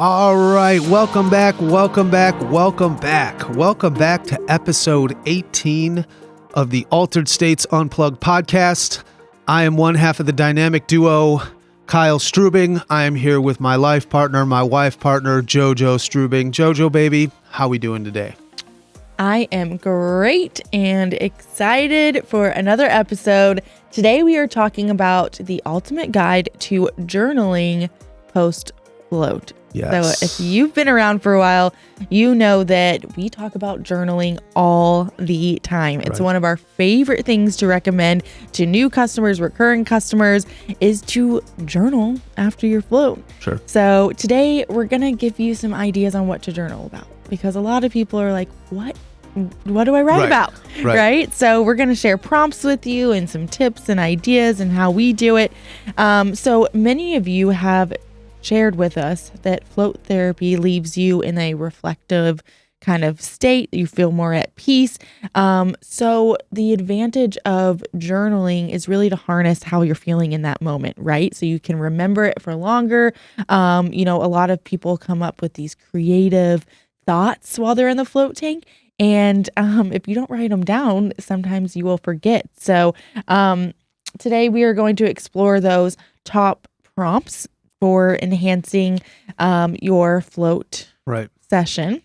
All right, welcome back to episode 18 of the Altered States Unplugged podcast. I am one half of the dynamic duo, Kyle Strubing. I am here with my life partner, my wife partner, JoJo Strubing. JoJo, baby, how we doing today? I am great and excited for another episode. Today we are talking about the ultimate guide to journaling post-float. Yes. So if you've been around for a while, you know that we talk about journaling all the time. It's one of our favorite things to recommend to new customers, recurring customers, is to journal after your float. Sure. So today we're going to give you some ideas on what to journal about, because a lot of people are like, what do I write about? Right? So we're going to share prompts with you and some tips and ideas and how we do it. So many of you have shared with us that float therapy leaves you in a reflective kind of state. You feel more at peace. So the advantage of journaling is really to harness how you're feeling in that moment, right? So you can remember it for longer. A lot of people come up with these creative thoughts while they're in the float tank. And if you don't write them down, sometimes you will forget. So today we are going to explore those top prompts for enhancing your float session.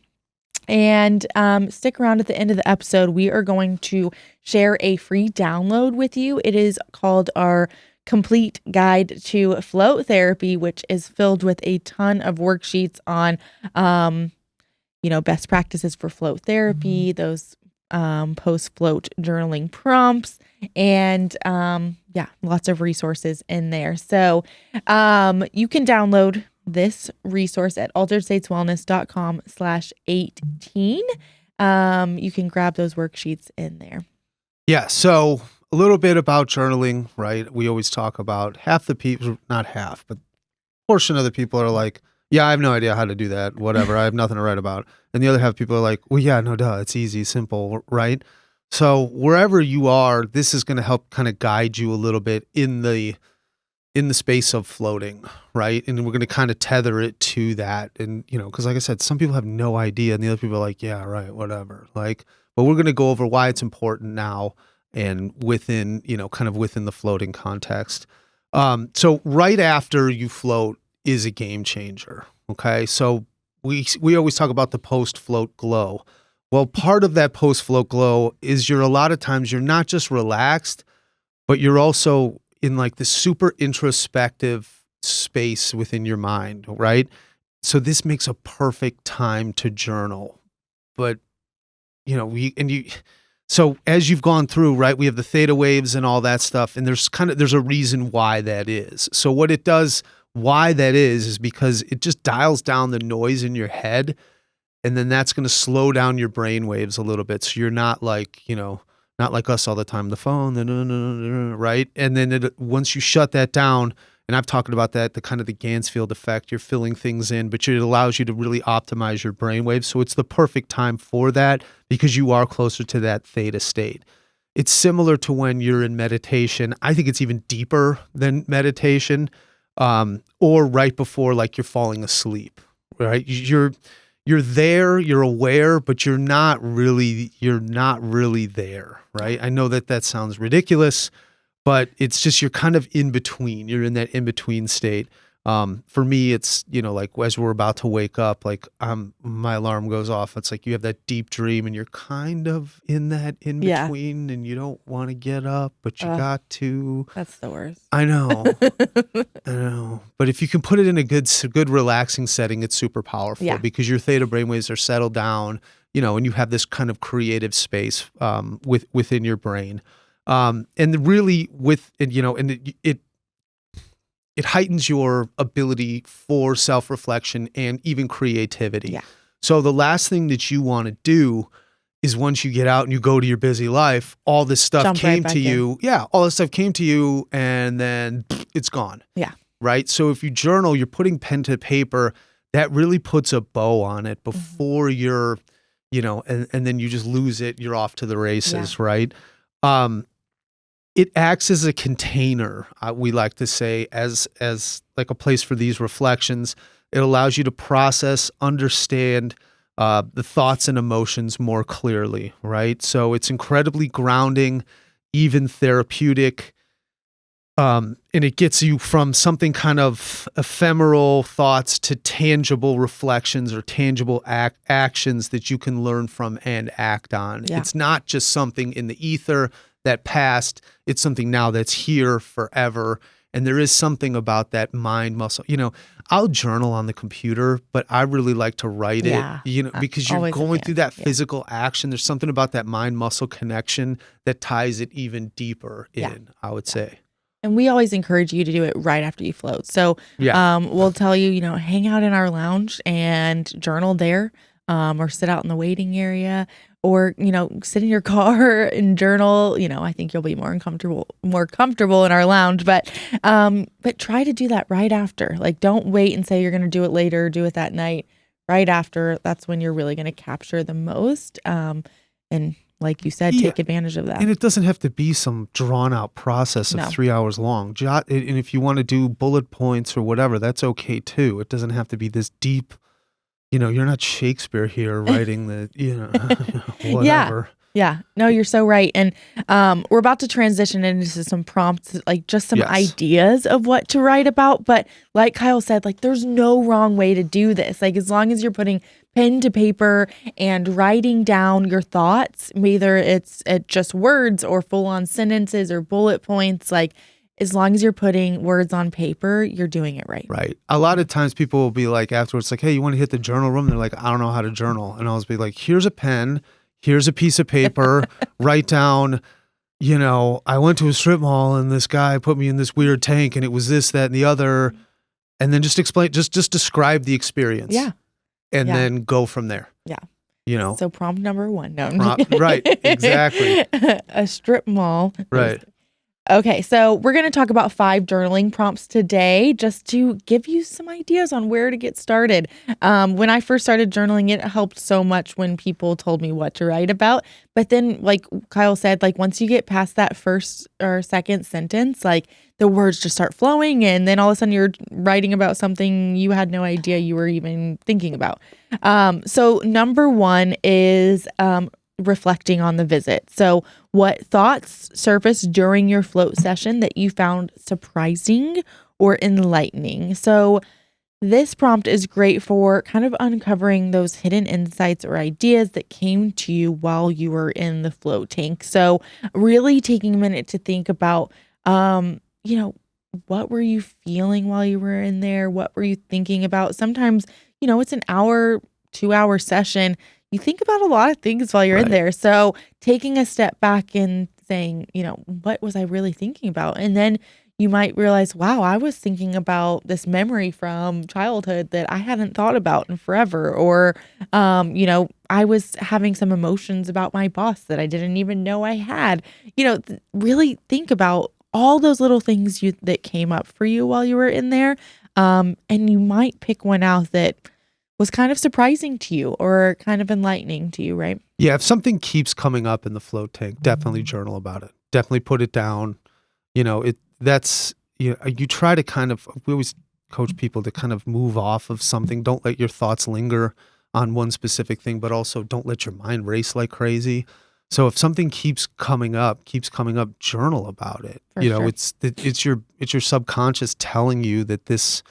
And stick around at the end of the episode. We are going to share a free download with you. It is called our Complete Guide to Float Therapy, which is filled with a ton of worksheets on best practices for float therapy, those post-float journaling prompts, and lots of resources in there. So you can download this resource at alteredstateswellness.com/18. You can grab those worksheets in there. Yeah, so a little bit about journaling, right? We always talk about half the people, not half, but portion of the people are like, yeah, I have no idea how to do that, whatever. I have nothing to write about. And the other half of people are like, well, yeah, no, duh, it's easy, simple, right? So wherever you are, this is going to help kind of guide you a little bit in the space of floating, right? And we're going to kind of tether it to that. And, because like I said, some people have no idea and the other people are like, yeah, right, whatever. But we're going to go over why it's important now and within, kind of within the floating context. So right after you float is a game changer. Okay. So we always talk about the post-float glow. Well, part of that post-float glow is a lot of times you're not just relaxed, but you're also in like this super introspective space within your mind, right? So this makes a perfect time to journal. But, so as you've gone through, right, we have the theta waves and all that stuff, and there's a reason why that is. So what it does, why that is because it just dials down the noise in your head. And then that's going to slow down your brain waves a little bit. So you're not like, not like us all the time, the phone, right? And then once you shut that down, and I've talked about that, the kind of the Gansfield effect, you're filling things in, but it allows you to really optimize your brain waves. So it's the perfect time for that because you are closer to that theta state. It's similar to when you're in meditation. I think it's even deeper than meditation, or right before like you're falling asleep, right? You're there, you're aware, but you're not really there, right? I know that sounds ridiculous, but it's just you're kind of in between. You're in that in between state. For me, it's, like as we're about to wake up, like my alarm goes off. It's like you have that deep dream and you're kind of in that in between and you don't want to get up, but you got to. That's the worst. I know. I know. But if you can put it in a good relaxing setting, it's super powerful because your theta brainwaves are settled down, and you have this kind of creative space within your brain. And really it heightens your ability for self-reflection and even creativity. Yeah. So the last thing that you want to do is once you get out and you go to your busy life, all this stuff came to you. Yeah, all this stuff came to you and then it's gone. Yeah. Right? So if you journal, you're putting pen to paper, that really puts a bow on it before you're, and then you just lose it, you're off to the races, right? It acts as a container, we like to say, as like a place for these reflections. It allows you to process, understand the thoughts and emotions more clearly, right? So it's incredibly grounding, even therapeutic. And it gets you from something kind of ephemeral thoughts to tangible reflections or tangible actions that you can learn from and act on. Yeah. It's not just something in the ether that passed. It's something now that's here forever. And there is something about that mind muscle. I'll journal on the computer, but I really like to write it, because you're going through that physical action. There's something about that mind muscle connection that ties it even deeper in, I would say. And we always encourage you to do it right after you float. So we'll tell you, hang out in our lounge and journal there, or sit out in the waiting area, or, sit in your car and journal. I think you'll be more comfortable in our lounge, but try to do that right after. Like, don't wait and say you're going to do it later, do it that night. Right after, that's when you're really going to capture the most. And like you said, take advantage of that. And it doesn't have to be some drawn out process of 3 hours long. And if you want to do bullet points or whatever, that's okay too. It doesn't have to be this deep, you're not Shakespeare here writing the, whatever. Yeah. No, you're so right. And we're about to transition into some prompts, like just some ideas of what to write about. But like Kyle said, like there's no wrong way to do this. Like as long as you're putting pen to paper and writing down your thoughts, whether it's just words or full on sentences or bullet points, like as long as you're putting words on paper, you're doing it right. Right. A lot of times people will be like afterwards, like, hey, you want to hit the journal room? They're like, I don't know how to journal. And I'll just be like, here's a pen. Here's a piece of paper, write down, I went to a strip mall and this guy put me in this weird tank and it was this, that, and the other. And then just explain, just describe the experience. Yeah. And then go from there. Yeah. So prompt number 1. Right. Exactly. A strip mall. Right. Okay, so we're going to talk about 5 journaling prompts today just to give you some ideas on where to get started. When I first started journaling, it helped so much when people told me what to write about. But then, like Kyle said, like once you get past that first or second sentence, like the words just start flowing, and then all of a sudden you're writing about something you had no idea you were even thinking about. So number 1 is reflecting on the visit. So what thoughts surfaced during your float session that you found surprising or enlightening? So this prompt is great for kind of uncovering those hidden insights or ideas that came to you while you were in the float tank. So really taking a minute to think about, what were you feeling while you were in there? What were you thinking about? Sometimes, it's an hour, 2-hour session. You think about a lot of things while you're in there. So taking a step back and saying, what was I really thinking about? And then you might realize, wow, I was thinking about this memory from childhood that I hadn't thought about in forever. Or, I was having some emotions about my boss that I didn't even know I had. Really think about all those little things that came up for you while you were in there. And you might pick one out that was kind of surprising to you or kind of enlightening to you, right? Yeah, if something keeps coming up in the float tank, definitely journal about it. Definitely put it down. You try to kind of, we always coach people to kind of move off of something. Don't let your thoughts linger on one specific thing, but also don't let your mind race like crazy. So if something keeps coming up, journal about it. Sure. It's your subconscious telling you that this,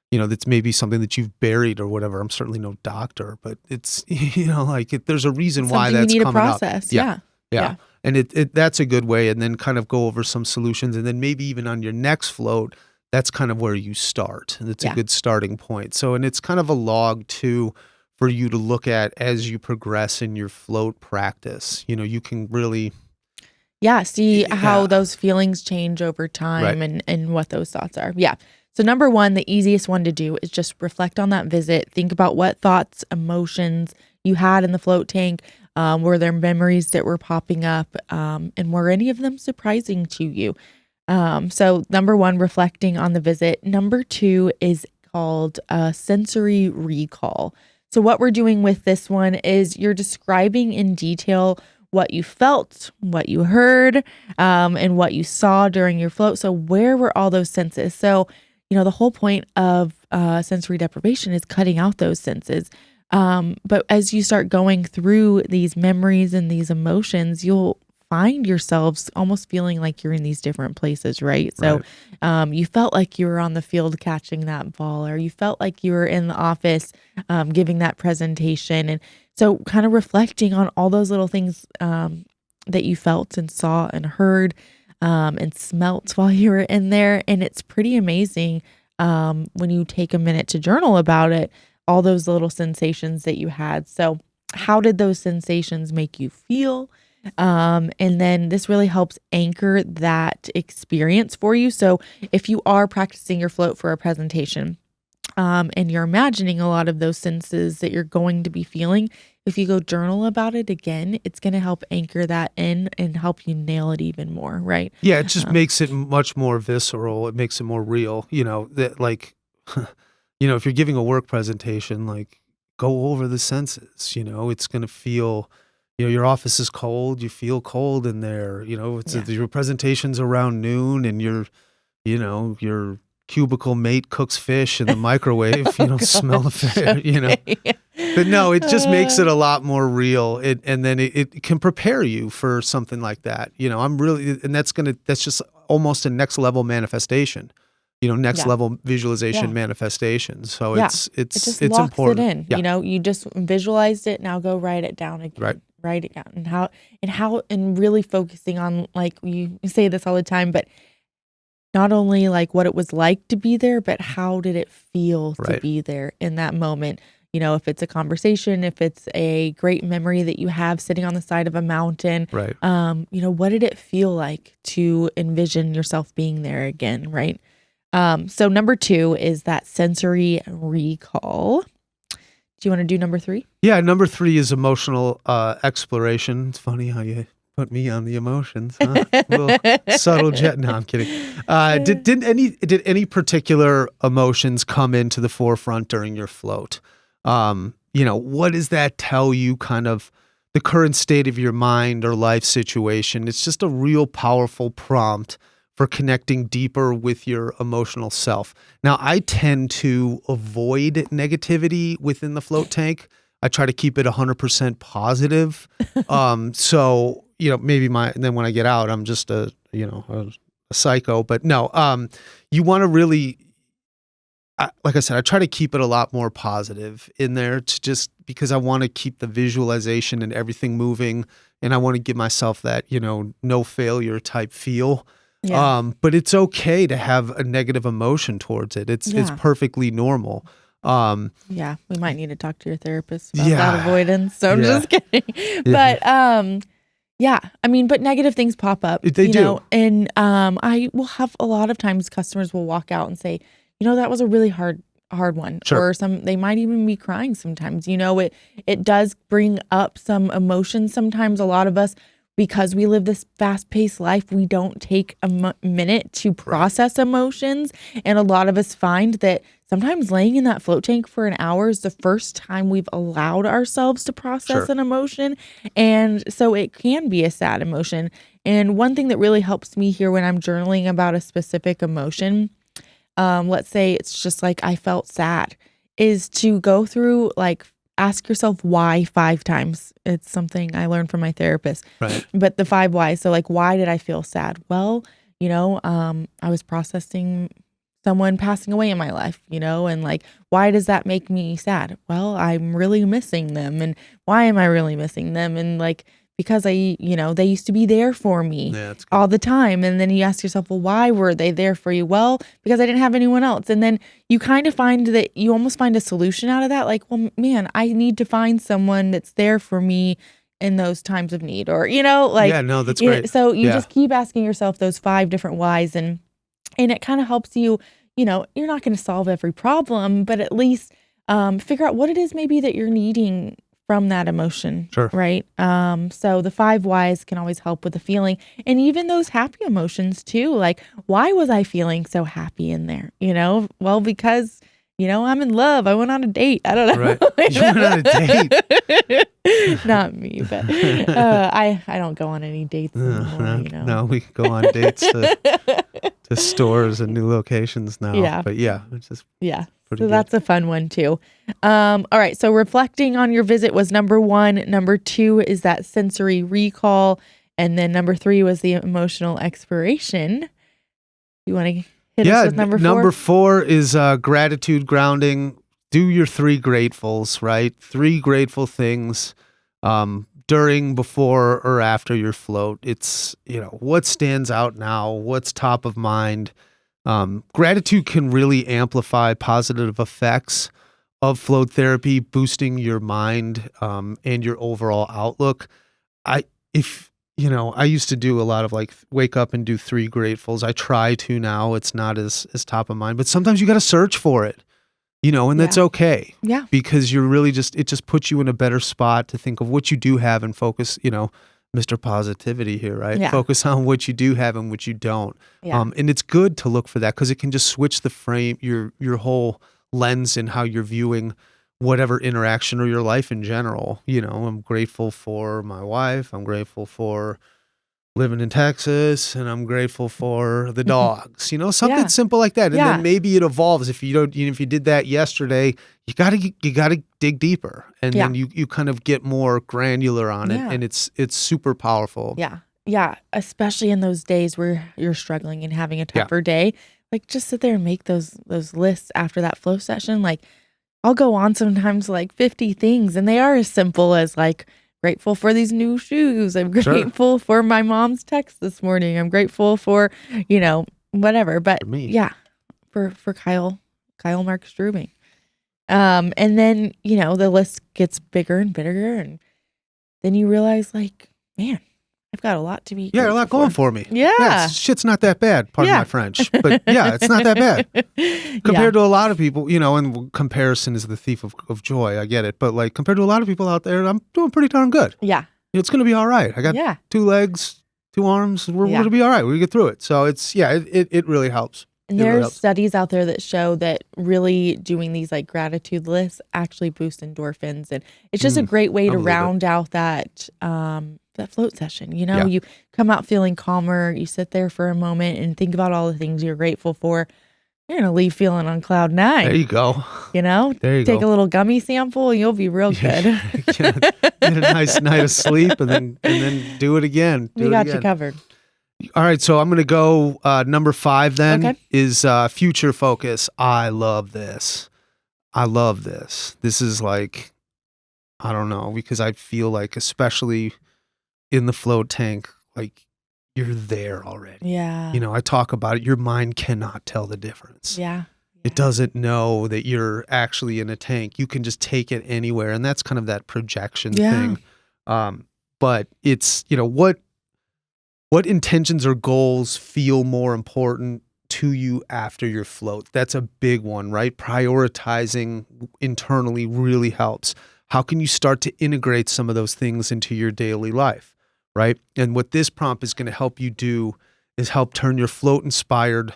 that's maybe something that you've buried or whatever. I'm certainly no doctor, but it's, there's a reason why that's you need coming to process. up. Yeah. And that's a good way. And then kind of go over some solutions. And then maybe even on your next float, that's kind of where you start. And it's a good starting point. So, and it's kind of a log too for you to look at as you progress in your float practice. You can really see how those feelings change over time and what those thoughts are. Yeah. So number 1, the easiest one to do is just reflect on that visit. Think about what thoughts, emotions you had in the float tank. Were there memories that were popping up? And were any of them surprising to you? So number 1, reflecting on the visit. Number 2 is called sensory recall. So what we're doing with this one is you're describing in detail what you felt, what you heard, and what you saw during your float. So where were all those senses? So, the whole point of sensory deprivation is cutting out those senses. But as you start going through these memories and these emotions, you'll find yourselves almost feeling like you're in these different places, right? So you felt like you were on the field catching that ball, or you felt like you were in the office giving that presentation. And so kind of reflecting on all those little things that you felt and saw and heard and smelt while you were in there. And it's pretty amazing when you take a minute to journal about it, all those little sensations that you had. So how did those sensations make you feel? And then this really helps anchor that experience for you. So if you are practicing your float for a presentation, and you're imagining a lot of those senses that you're going to be feeling, if you go journal about it again, it's going to help anchor that in and help you nail it even more, right? Yeah, it just makes it much more visceral. It makes it more real. That like, if you're giving a work presentation, like go over the senses. It's going to feel. Your office is cold. You feel cold in there. Your presentation's around noon, and your cubicle mate cooks fish in the microwave. You don't smell the fish. But no, it just makes it a lot more real. And then it can prepare you for something like that. And that's just almost a next level manifestation. Next level visualization manifestation. So it's just it's locks important. it in. Yeah. You just visualized it. Now go write it down again. Right. Write it down and really focusing on, like you say this all the time, but not only like what it was like to be there, but how did it feel to be there in that moment? If it's a conversation, if it's a great memory that you have sitting on the side of a mountain, right. What did it feel like to envision yourself being there again, right? So number 2 is that sensory recall. Do you want to do number 3? Yeah, number 3 is emotional exploration. It's funny how you put me on the emotions, huh? A little subtle jet. No, I'm kidding. Did any particular emotions come into the forefront during your float? What does that tell you? Kind of the current state of your mind or life situation. It's just a real powerful prompt for connecting deeper with your emotional self. Now, I tend to avoid negativity within the float tank. I try to keep it 100% positive. So, maybe then when I get out, I'm just a psycho, but no, you want to really, like I said, I try to keep it a lot more positive in there because I want to keep the visualization and everything moving. And I want to give myself that, no failure type feel. Yeah. But it's okay to have a negative emotion towards it. It's perfectly normal. We might need to talk to your therapist about that avoidance. So I'm just kidding. But but negative things pop up. They do. And I will have a lot of times customers will walk out and say, that was a really hard one. Sure. Or they might even be crying sometimes. It does bring up some emotions sometimes. A lot of us, because we live this fast-paced life, we don't take a minute to process emotions. And a lot of us find that sometimes laying in that float tank for an hour is the first time we've allowed ourselves to process an emotion. And so it can be a sad emotion. And one thing that really helps me here when I'm journaling about a specific emotion, let's say it's just like I felt sad, is to go through ask yourself why 5 times. It's something I learned from my therapist. Right. But the 5 whys. So why did I feel sad? Well, I was processing someone passing away in my life, and why does that make me sad? Well, I'm really missing them. And why am I really missing them? And because they used to be there for me all the time. And then you ask yourself, well, why were they there for you? Well, because I didn't have anyone else. And then you kind of find that you almost find a solution out of that. Well, man, I need to find someone that's there for me in those times of need, or, yeah, no, that's great. So you just keep asking yourself those 5 different whys, and it kind of helps you, you're not going to solve every problem, but at least figure out what it is maybe that you're needing from that emotion. Sure. Right. So the 5 whys can always help with the feeling, and even those happy emotions too. Why was I feeling so happy in there? Well, because, I'm in love. I went on a date. I don't know. Right. You went on a date. Not me, but I don't go on any dates anymore. No, we can go on dates to to stores and new locations now. Yeah. But yeah, it's just Yeah. pretty So good. that's a fun one too. All right. So reflecting on your visit was number 1. Number 2 is that sensory recall. And then number 3 was the emotional exploration. You want to hit us with number 4? Number 4 is gratitude grounding. Do your 3 gratefuls, right? 3 grateful things during, before, or after your float. It's, what stands out now, what's top of mind. Gratitude can really amplify positive effects of float therapy, boosting your mind and your overall outlook. I used to do a lot of wake up and do 3 gratefuls. I try to now. It's not as top of mind, but sometimes you got to search for it, and that's okay. Yeah. Because you're really it just puts you in a better spot to think of what you do have and focus, Mr. Positivity here, right? Yeah. Focus on what you do have and what you don't. Yeah. And it's good to look for that because it can just switch the frame, your whole lens in how you're viewing whatever interaction or your life in general. I'm grateful for my wife. I'm grateful for living in Texas, and I'm grateful for the dogs. Something simple like that. And then maybe it evolves. If you did that yesterday, you gotta dig deeper, and then you kind of get more granular on it, and it's super powerful. Yeah, yeah. Especially in those days where you're struggling and having a tougher day, just sit there and make those lists after that flow session. I'll go on sometimes 50 things, and they are as simple as grateful for these new shoes. I'm grateful for my mom's text this morning. I'm grateful for, whatever. But for Kyle Mark Strubing. And then, the list gets bigger and bigger. And then you realize man, I've got a lot to be. Yeah, a lot going for me. Yeah. Shit's not that bad. Pardon my French. But it's not that bad. Compared to a lot of people, and comparison is the thief of joy. I get it. But compared to a lot of people out there, I'm doing pretty darn good. Yeah. It's going to be all right. I got 2 legs, 2 arms. We're going to be all right. We get through it. So it really helps. And there are studies out there that show that really doing these gratitude lists actually boost endorphins. And it's just a great way to round out that float session. You come out feeling calmer. You sit there for a moment and think about all the things you're grateful for. You're going to leave feeling on cloud 9. There you go. There you take a little gummy sample and you'll be real good. Get a nice night of sleep and then do it again. We got you covered. All right, so I'm going to go number 5 then is future focus. I love this. This is I don't know, because I feel especially in the float tank, you're there already. Yeah. I talk about it. Your mind cannot tell the difference. Yeah. It doesn't know that you're actually in a tank. You can just take it anywhere. And that's kind of that projection thing. But it's, what intentions or goals feel more important to you after your float? That's a big one, right? Prioritizing internally really helps. How can you start to integrate some of those things into your daily life, right? And what this prompt is going to help you do is help turn your float inspired,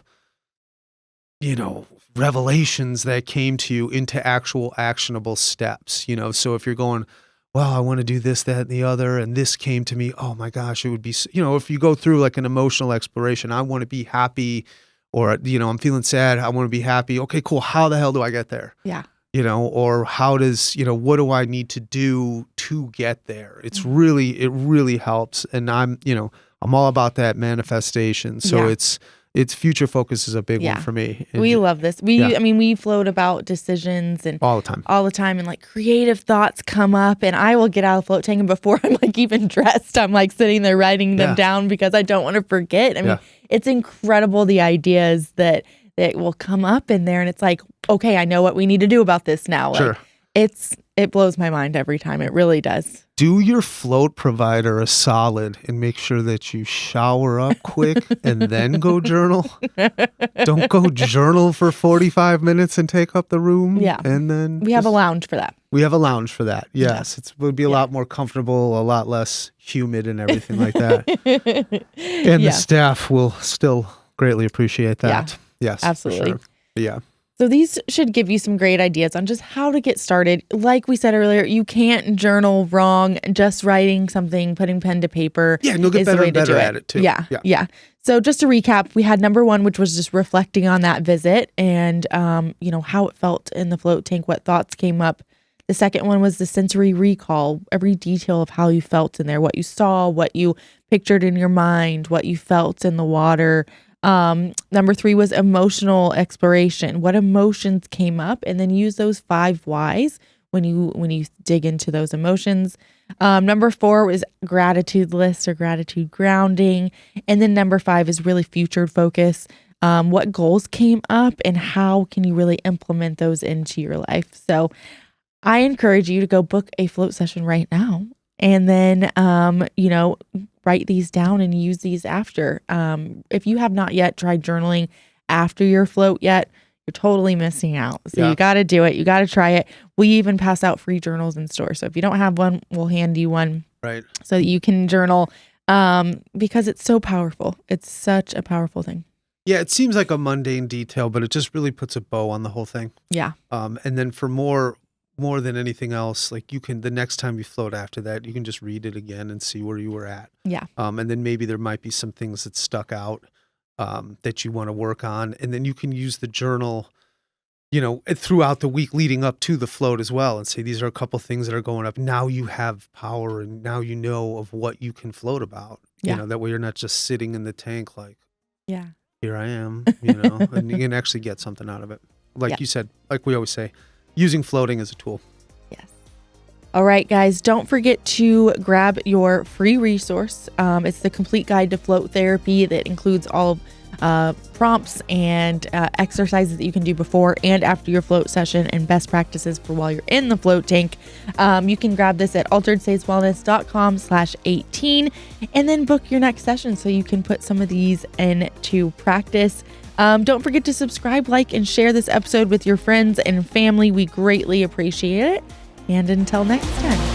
revelations that came to you into actual actionable steps. So if you're going, well, I want to do this, that, and the other, and this came to me, oh my gosh, it would be, if you go through an emotional exploration, I want to be happy, or, I'm feeling sad, I want to be happy. Okay, cool. How the hell do I get there? Yeah. Or how does, what do I need to do to get there? It really helps. And I'm all about that manifestation. So it's future focus is a big one for me. And we love this. We float about decisions and all the time and creative thoughts come up, and I will get out of the float tank, and before I'm even dressed, I'm sitting there writing them down because I don't want to forget. It's incredible the ideas that will come up in there, and it's okay, I know what we need to do about this now. Sure. It blows my mind every time. It really does. Do your float provider a solid and make sure that you shower up quick and then go journal. Don't go journal for 45 minutes and take up the room. Yeah. And then we have a lounge for that. Yes. It would be a lot more comfortable, a lot less humid and everything like that. And the staff will still greatly appreciate that. Yeah. Yes. Absolutely. For sure. Yeah. So these should give you some great ideas on just how to get started. Like we said earlier, you can't journal wrong. Just writing something, putting pen to paper and you'll get better and better at it too. Yeah. So just to recap, we had number 1, which was just reflecting on that visit and, how it felt in the float tank, what thoughts came up. The second one was the sensory recall, every detail of how you felt in there, what you saw, what you pictured in your mind, what you felt in the water. Number 3 was emotional exploration, what emotions came up, and then use those 5 whys when you dig into those emotions. Number 4 was gratitude list or gratitude grounding. And then number 5 is really future focus. What goals came up and how can you really implement those into your life? So I encourage you to go book a float session right now and then, write these down and use these after. If you have not yet tried journaling after your float yet, you're totally missing out. So you got to do it. You got to try it. We even pass out free journals in store. So if you don't have one, we'll hand you one. Right. So that you can journal because it's so powerful. It's such a powerful thing. Yeah, it seems like a mundane detail, but it just really puts a bow on the whole thing. Yeah. And then for more than anything else, like the next time you float after that, you can just read it again and see where you were at. Yeah. And then maybe there might be some things that stuck out that you want to work on. And then you can use the journal, throughout the week leading up to the float as well and say, these are a couple things that are going up. Now you have power and now you know of what you can float about. Yeah. That way you're not just sitting in the tank like, yeah, here I am, and you can actually get something out of it. Like you said, like we always say, using floating as a tool. Yes. All right, guys, don't forget to grab your free resource. It's the complete guide to float therapy that includes all prompts and exercises that you can do before and after your float session and best practices for while you're in the float tank. You can grab this at alteredstateswellness.com/18 and then book your next session so you can put some of these into practice. Don't forget to subscribe, like, and share this episode with your friends and family. We greatly appreciate it. And until next time.